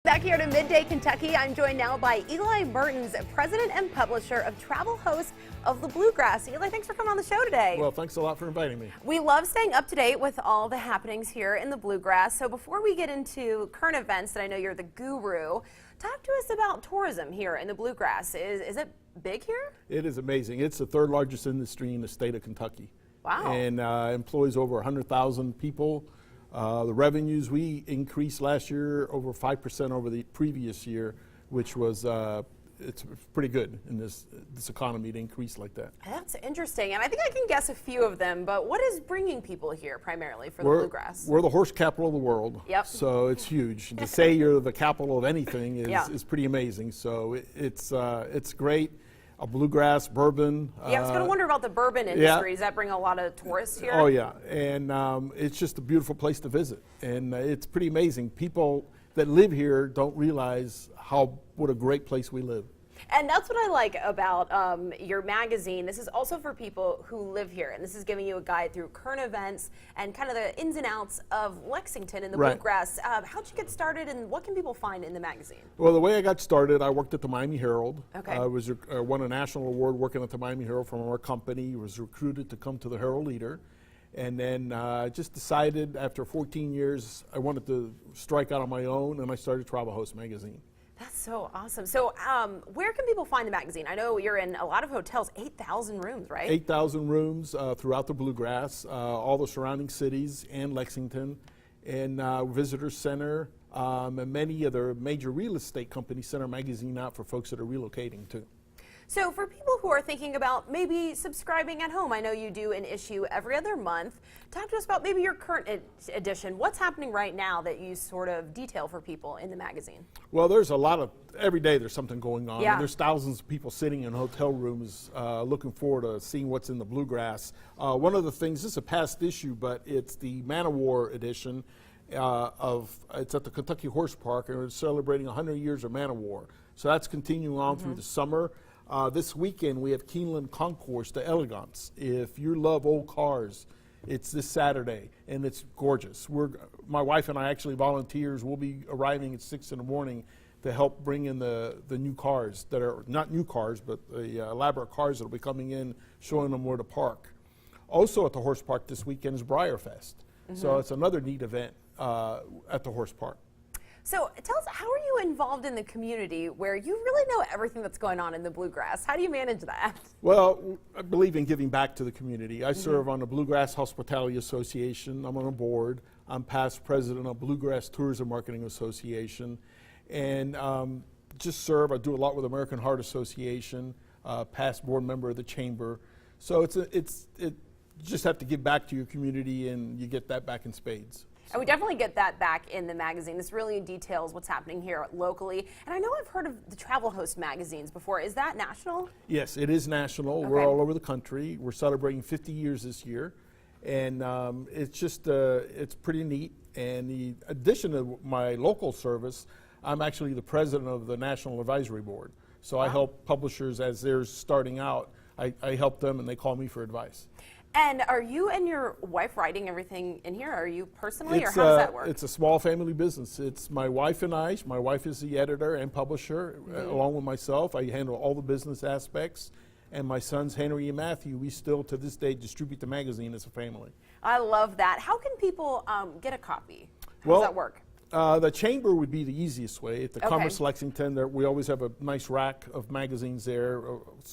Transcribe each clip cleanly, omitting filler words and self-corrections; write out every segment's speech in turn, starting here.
Back here to Midday, Kentucky, I'm joined now by Eli Mertens, president and publisher of Travelhost of the Bluegrass. Eli, thanks for coming on the show today. Well, thanks a lot for inviting me. We love staying up to date with all the happenings here in the Bluegrass. So before we get into current events that I know you're the guru, talk to us about tourism here in the Bluegrass. Is it big here? It is amazing. It's the third largest industry in the state of Kentucky. Wow. And employs over 100,000 people. The revenues we increased last year over 5% over the previous year, which was it's pretty good in this economy to increase like that. That's interesting, and I think I can guess a few of them, but what is bringing people here primarily for the Bluegrass? We're the horse capital of the world. Yep. So it's huge. To say you're the capital of anything is pretty amazing. So it's great. A bluegrass, bourbon. Yeah, I was going to wonder about the bourbon industry. Does that bring a lot of tourists here? Oh yeah, and it's just a beautiful place to visit, and it's pretty amazing. People that live here don't realize what a great place we live. And that's what I like about your magazine. This is also for people who live here, and this is giving you a guide through current events and kind of the ins and outs of Lexington and the Bluegrass. How'd you get started, and what can people find in the magazine? Well, the way I got started, I worked at the Miami Herald. Okay. I won a national award working at the Miami Herald from our company. Was recruited to come to the Herald Leader. And then just decided after 14 years I wanted to strike out on my own, and I started Travelhost Magazine. That's so awesome. So where can people find the magazine? I know you're in a lot of hotels, 8,000 rooms, right? 8,000 rooms throughout the Bluegrass, all the surrounding cities and Lexington, and Visitor Center, and many other major real estate companies send our magazine out for folks that are relocating too. So for people who are thinking about maybe subscribing at home, I know you do an issue every other month. Talk to us about maybe your current edition. What's happening right now that you sort of detail for people in the magazine? Well, there's a lot of, every day there's something going on. Yeah. And there's thousands of people sitting in hotel rooms looking forward to seeing what's in the Bluegrass. One of the things, this is a past issue, but it's the Man of War edition it's at the Kentucky Horse Park, and it's celebrating 100 years of Man of War. So that's continuing on through the summer. This weekend we have Keeneland Concours de Elegance. If you love old cars, it's this Saturday, and it's gorgeous. My wife and I actually volunteers. We'll be arriving at 6 in the morning to help bring in the new cars that are not new cars, but the elaborate cars that will be coming in, showing them where to park. Also at the horse park this weekend is Briarfest. So it's another neat event at the horse park. So tell us, how are you involved in the community where you really know everything that's going on in the Bluegrass? How do you manage that? Well, I believe in giving back to the community. I serve on the Bluegrass Hospitality Association. I'm on a board. I'm past president of Bluegrass Tourism Marketing Association. And just serve. I do a lot with American Heart Association, past board member of the chamber. So you just have to give back to your community, and you get that back in spades. And we definitely get that back in the magazine. This really details what's happening here locally. And I know I've heard of the Travelhost magazines before. Is that national? Yes, it is national. Okay. We're all over the country. We're celebrating 50 years this year. And it's pretty neat. And the addition of my local service, I'm actually the president of the National Advisory Board. So I help publishers as they're starting out. I help them, and they call me for advice. And are you and your wife writing everything in here? Are you personally, or how does that work? It's a small family business. It's my wife and I. My wife is the editor and publisher, along with myself. I handle all the business aspects. And my sons, Henry and Matthew, we still to this day distribute the magazine as a family. I love that. How can people get a copy? How does that work? The chamber would be the easiest way. At the Commerce Lexington, we always have a nice rack of magazines there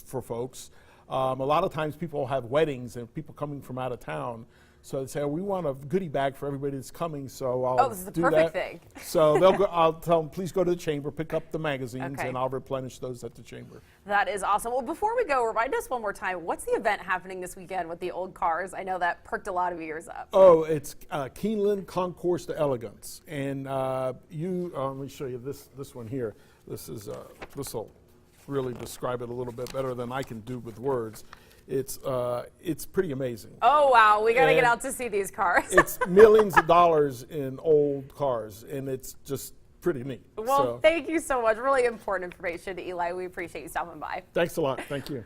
for folks. A lot of times people have weddings and people coming from out of town. So they say, we want a goodie bag for everybody that's coming, so I'll this is the do perfect that. thing. So I'll tell them, please go to the chamber, pick up the magazines, and I'll replenish those at the chamber. That is awesome. Well, before we go, remind us one more time, what's the event happening this weekend with the old cars? I know that perked a lot of ears up. Oh, it's Keeneland Concours de Elegance. And let me show you this one here. This will really describe it a little bit better than I can do with words. It's pretty amazing. Oh wow, we got to get out to see these cars. It's millions of dollars in old cars, and it's just pretty neat. Well, thank you so much. Really important information, Eli. We appreciate you stopping by. Thanks a lot. Thank you.